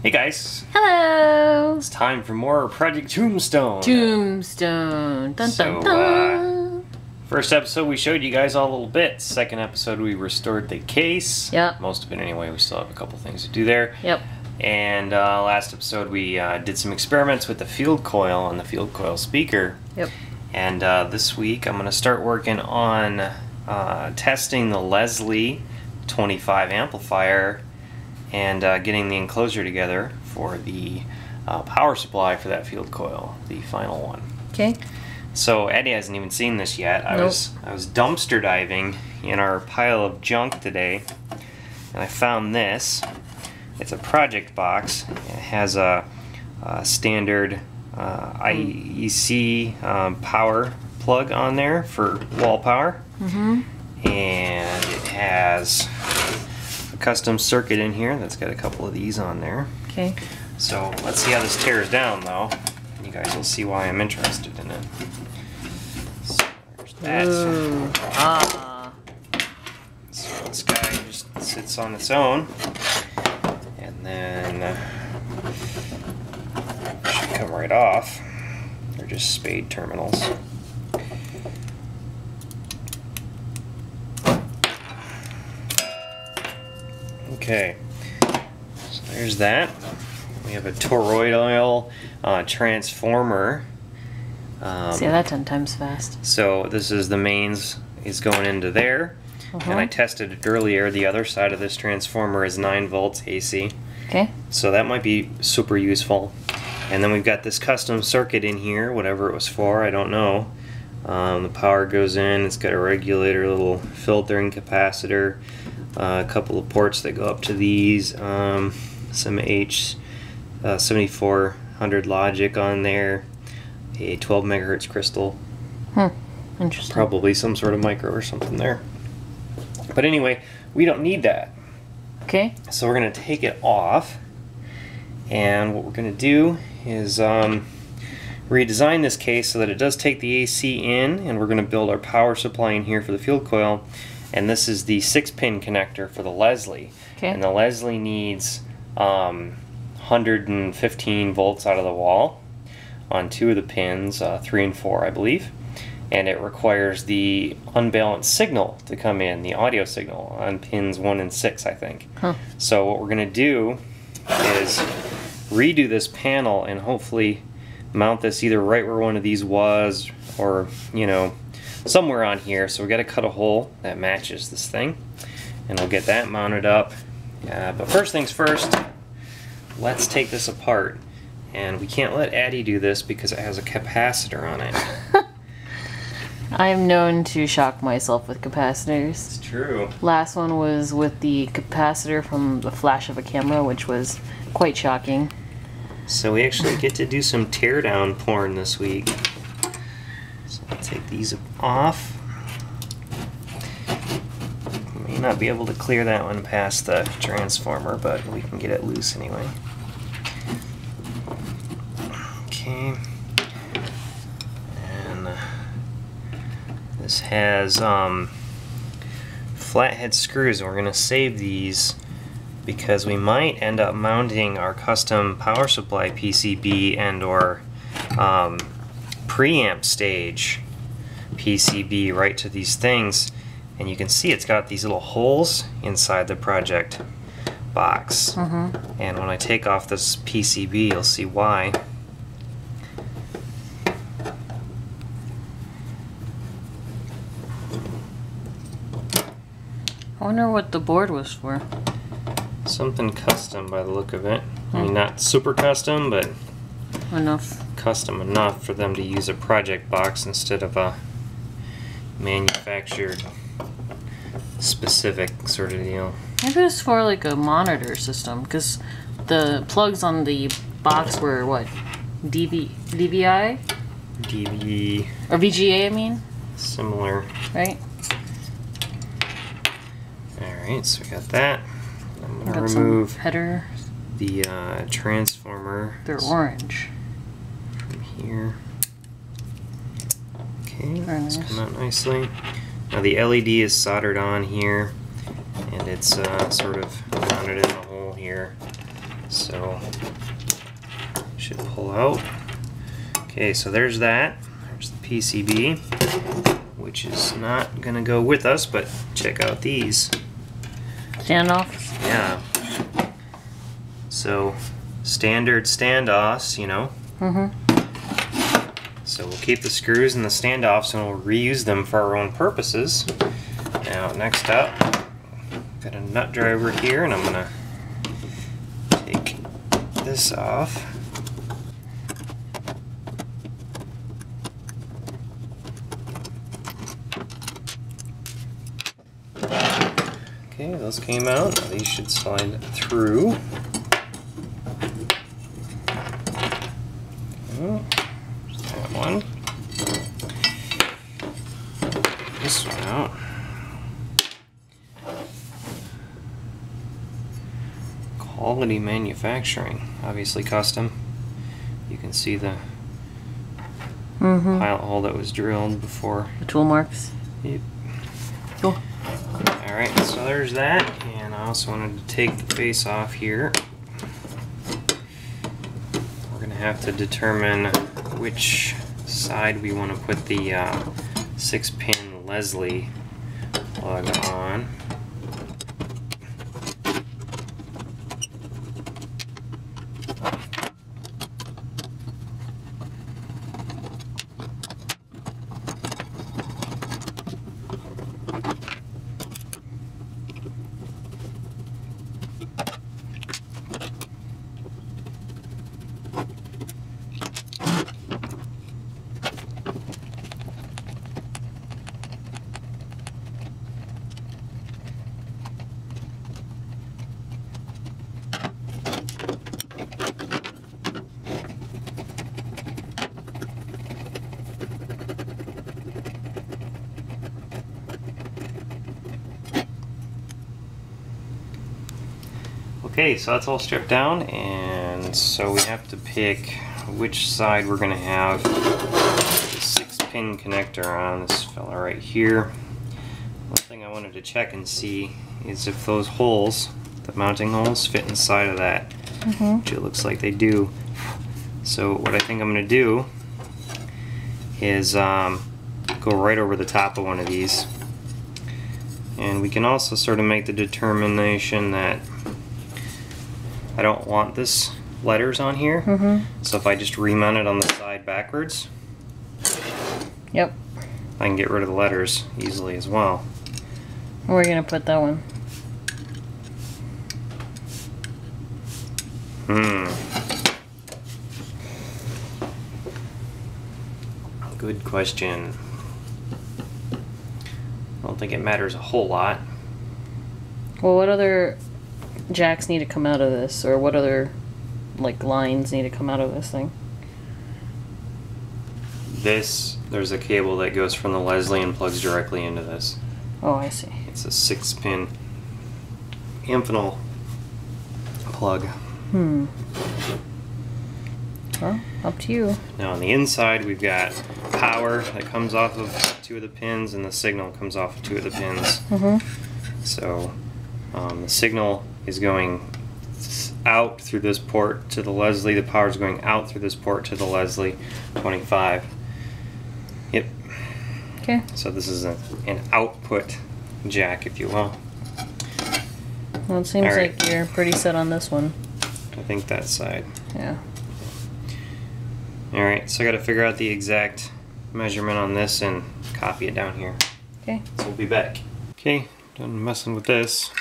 Hey guys! Hello! It's time for more Project Tombstone! Tombstone! Dun dun dun! First episode we showed you guys all little bits. Second episode we restored the case. Yep. Most of it anyway. We still have a couple things to do there. Yep. And last episode we did some experiments with the field coil and the field coil speaker. Yep. And this week I'm going to start working on testing the Leslie 25 amplifier and getting the enclosure together for the power supply for that field coil, the final one. Okay. So Eddie hasn't even seen this yet. I was dumpster diving in our pile of junk today, and I found this. It's a project box. It has a standard IEC power plug on there for wall power, and it has a custom circuit in here that's got a couple of these on there. Okay. So let's see how this tears down, though. You guys will see why I'm interested in it. So there's that. Ooh. So this guy just sits on its own, and then should come right off. They're just spade terminals. Okay, so there's that. We have a toroidal transformer. See that 10 times fast. So this is the mains is going into there, and I tested it earlier. The other side of this transformer is 9 volts AC. Okay. So that might be super useful. And then we've got this custom circuit in here, whatever it was for, I don't know. The power goes in, it's got a regulator, a little filtering capacitor, a couple of ports that go up to these, some H7400 logic on there, a 12 megahertz crystal. Interesting. Probably some sort of micro or something there. But anyway, we don't need that. Okay. So we're going to take it off, and what we're going to do is redesign this case so that it does take the AC in, and we're going to build our power supply in here for the field coil. And this is the 6-pin connector for the Leslie. Okay. And the Leslie needs 115 volts out of the wall on 2 of the pins, 3 and 4 I believe. And it requires the unbalanced signal to come in, the audio signal, on pins 1 and 6 I think. So what we're going to do is redo this panel and hopefully mount this either right where one of these was, or somewhere on here. So we got to cut a hole that matches this thing, and we'll get that mounted up. But first things first, let's take this apart. And we can't let Addie do this because it has a capacitor on it. I'm known to shock myself with capacitors. It's true. Last one was with the capacitor from the flash of a camera, which was quite shocking. So we actually get to do some teardown porn this week. So I'll take these off. May not be able to clear that one past the transformer, but we can get it loose anyway. Okay. And this has flathead screws, and we're going to save these because we might end up mounting our custom power supply PCB and or preamp stage PCB right to these things, and you can see it's got these little holes inside the project box. And when I take off this PCB, you'll see why. I wonder what the board was for. Something custom by the look of it. I mean, not super custom, but Enough. custom enough for them to use a project box instead of a manufactured specific sort of deal. Maybe it's for like a monitor system, because the plugs on the box were what? DVI? DV. Or VGA, I mean? Similar. Right? Alright, so we got that. I'm going to Got remove some header. the transformer. They're orange. From here. Okay, Very it's nice. come out nicely. Now the LED is soldered on here, and it's sort of mounted in the hole here. So should pull out. Okay, so there's that. There's the PCB, which is not gonna go with us, but check out these. Standoffs? Yeah. So standard standoffs, you know. So we'll keep the screws and the standoffs and we'll reuse them for our own purposes. Now next up, got a nut driver here, and I'm gonna take this off. Okay, those came out. Now these should slide through. Oh, there's that one. This one out. Quality manufacturing, obviously custom. You can see the pilot hole that was drilled before. The tool marks. Yep. Cool. Alright, so there's that, and I also wanted to take the face off here. We're going to have to determine which side we want to put the 6-pin Leslie plug on. Okay, so that's all stripped down, and so we have to pick which side we're going to have the 6-pin connector on. This fella right here. One thing I wanted to check and see is if those holes, the mounting holes, fit inside of that, which it looks like they do. So what I think I'm going to do is go right over the top of one of these, and we can also sort of make the determination that I don't want this letters on here, so if I just remount it on the side backwards, Yep. I can get rid of the letters easily as well. Where are we gonna put that one? Good question. I don't think it matters a whole lot. Well, what other jacks need to come out of this, or what other like lines need to come out of this thing? There's a cable that goes from the Leslie and plugs directly into this. Oh, I see. It's a 6-pin Amphenol plug. Well, up to you. Now on the inside we've got power that comes off of 2 of the pins, and the signal comes off of 2 of the pins. So the signal is going out through this port to the Leslie. The power is going out through this port to the Leslie 25. Yep. Okay. So this is an output jack, if you will. Well, it seems Alright. like you're pretty set on this one. I think that side. Yeah. Alright, so I got to figure out the exact measurement on this and copy it down here. Okay. So we'll be back. Okay, done messing with this.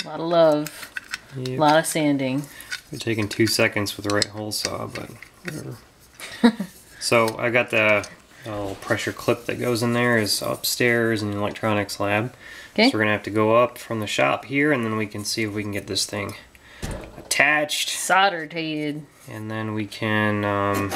A lot of love. A Yep. lot of sanding. It's taking 2 seconds with the right hole saw, but whatever. So I got the little pressure clip that goes in there is upstairs in the electronics lab. Okay. So we're gonna have to go up from the shop here, and then we can see if we can get this thing attached, Soldered, and then we can we're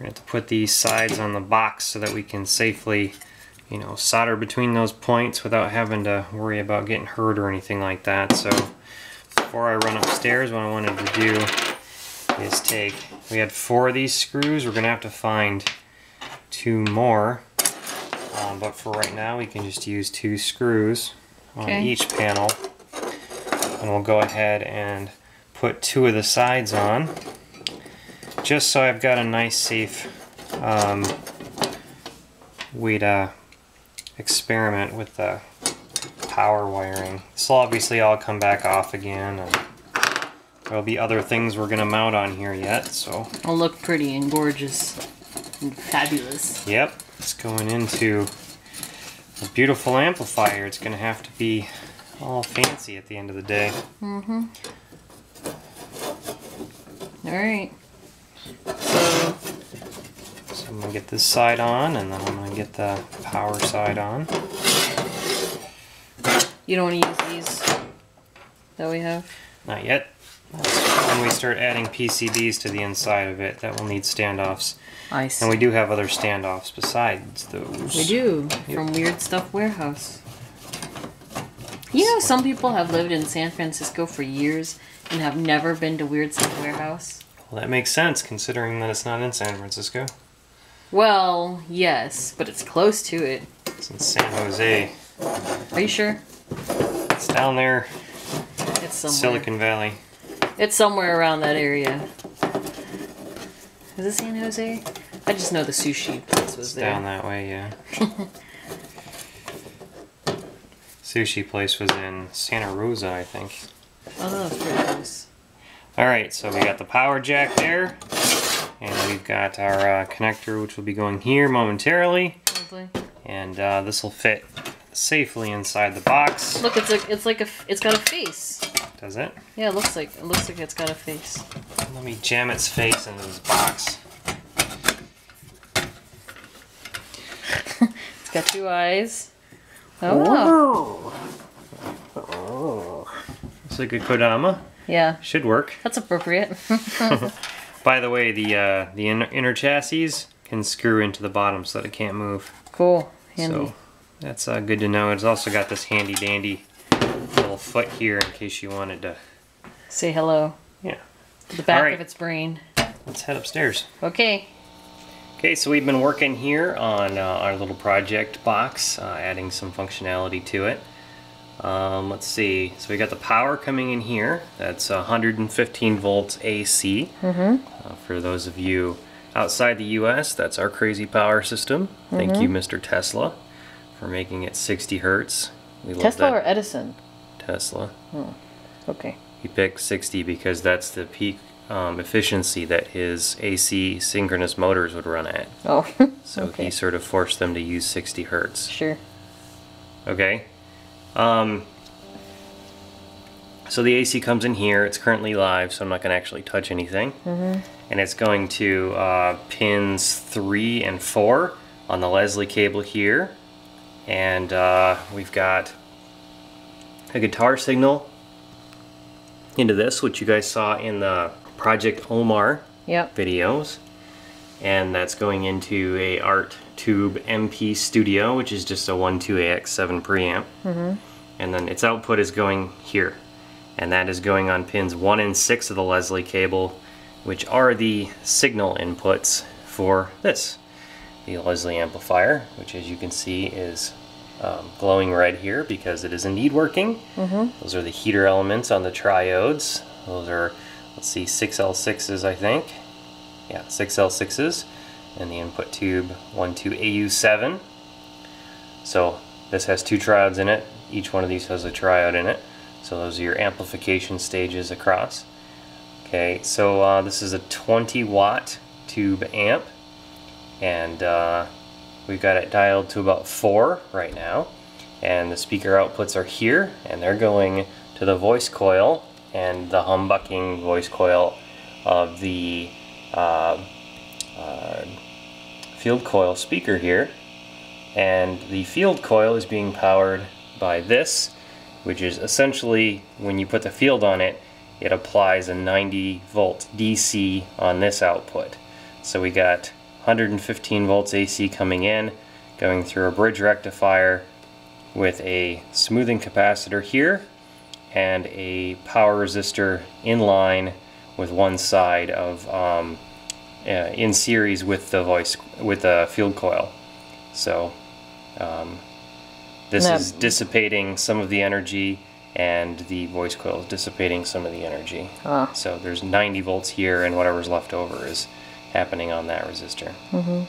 gonna have to put these sides on the box so that we can safely, you know, solder between those points without having to worry about getting hurt or anything like that. So before I run upstairs, what I wanted to do is we had 4 of these screws. We're gonna have to find 2 more, but for right now we can just use 2 screws on Okay. each panel, and we'll go ahead and put 2 of the sides on, just so I've got a nice safe way to experiment with the power wiring. This will obviously all come back off again, and there'll be other things we're going to mount on here yet, so... It'll look pretty and gorgeous and fabulous. Yep, it's going into a beautiful amplifier. It's going to have to be all fancy at the end of the day. Mm-hmm. Alright. So I'm going to get this side on, and then I'm going to get the power side on. You don't want to use these that we have? Not yet. That's when we start adding PCBs to the inside of it, that will need standoffs. I see. And we do have other standoffs besides those. We do, from Weird Stuff Warehouse. You know, some people have lived in San Francisco for years and have never been to Weird Stuff Warehouse. Well, that makes sense, considering that it's not in San Francisco. Well, yes, but it's close to it. It's in San Jose. Are you sure? It's down there, It's somewhere. Silicon Valley. It's somewhere around that area. Is it San Jose? I just know the sushi place was there. Down that way, yeah. Sushi place was in Santa Rosa, I think. Oh, that was pretty close. Alright, so we got the power jack there. And we've got our connector, which will be going here momentarily. Lovely. And this will fit safely inside the box. Look, it's got a face. Does it? Yeah, it looks like it's got a face. Let me jam its face into this box. It's got 2 eyes. Oh. It's like a Kodama. Yeah, Should work. that's appropriate. By the way, the inner chassis can screw into the bottom so that it can't move. Cool. Handy. So that's good to know. It's also got this handy dandy little foot here in case you wanted to. Say hello. Yeah. To the back All right. of its brain. Let's head upstairs. Okay. Okay, so we've been working here on our little project box, adding some functionality to it. Let's see, so we got the power coming in here. That's 115 volts AC. For those of you outside the US, that's our crazy power system. Thank you, Mr. Tesla, for making it 60 hertz. We love Tesla that. or Edison? Tesla. Oh, okay. He picked 60 because that's the peak efficiency that his AC synchronous motors would run at. Oh, So okay. he sort of forced them to use 60 hertz. Sure. Okay. So the AC comes in here. It's currently live, so I'm not going to actually touch anything. And it's going to pins 3 and 4 on the Leslie cable here. And we've got a guitar signal into this, which you guys saw in the Project Omar videos. And that's going into a Art Tube MP Studio, which is just a 12AX7 preamp. And then its output is going here. And that is going on pins 1 and 6 of the Leslie cable, which are the signal inputs for this. The Leslie amplifier, which as you can see is glowing red here because it is indeed working. Those are the heater elements on the triodes. Those are, let's see, 6L6s, I think. Yeah, 6L6s. And the input tube 12AU7. So this has 2 triodes in it. Each one of these has a triode in it. So those are your amplification stages across. Okay, so this is a 20 watt tube amp, and we've got it dialed to about 4 right now, and the speaker outputs are here, and they're going to the voice coil and the humbucking voice coil of the field coil speaker here. And the field coil is being powered by this, which is essentially, when you put the field on it, it applies a 90 volt DC on this output. So we got 115 volts AC coming in, going through a bridge rectifier with a smoothing capacitor here and a power resistor in line with one side of in series with the field coil. So this is dissipating some of the energy and the voice coil is dissipating some of the energy. Ah. So there's 90 volts here, and whatever's left over is happening on that resistor. Mm-hmm.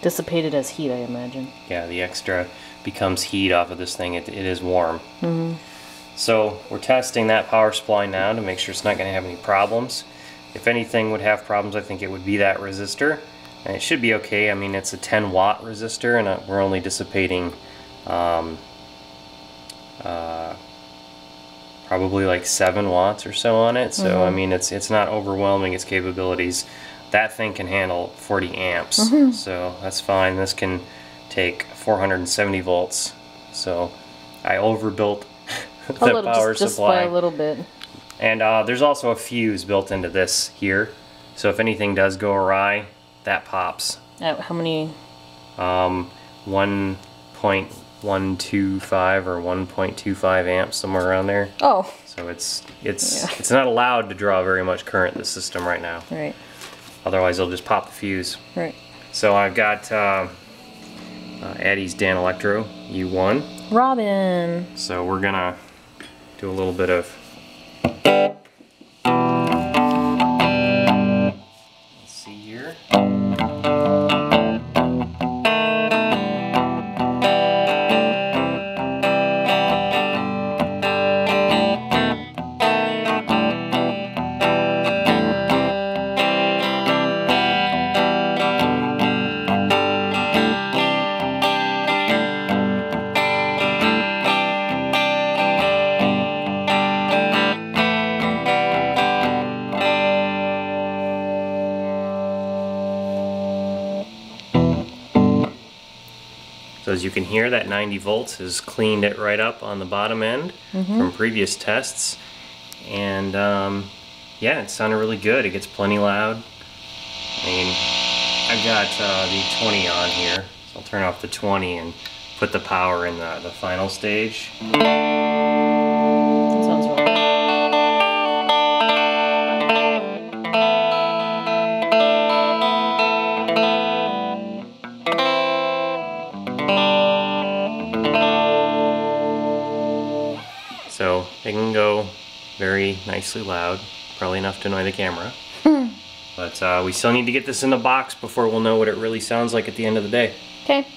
Dissipated as heat, I imagine. Yeah, the extra becomes heat off of this thing. It is warm. Mm-hmm. So we're testing that power supply now to make sure it's not going to have any problems. If anything would have problems, I think it would be that resistor. And it should be okay. I mean, it's a 10 watt resistor, and we're only dissipating probably like 7 watts or so on it. So I mean, it's not overwhelming its capabilities. That thing can handle 40 amps, so that's fine. This can take 470 volts. So I overbuilt the power just supply by a little bit. And there's also a fuse built into this here. So if anything does go awry, that pops. At how many? 1.125 or 1.25 amps, somewhere around there. Oh. So it's not allowed to draw very much current in the system right now. Right. Otherwise, it'll just pop the fuse. Right. So I've got Addy's Dan Electro U1. Robin. So we're gonna do a little bit of. Let's see here. So as you can hear, that 90 volts has cleaned it right up on the bottom end from previous tests. And yeah, it sounded really good. It gets plenty loud. I mean, I've got the 20 on here. So I'll turn off the 20 and put the power in the final stage. That sounds right. So it can go very nicely loud, probably enough to annoy the camera. But we still need to get this in the box before we'll know what it really sounds like at the end of the day. Okay.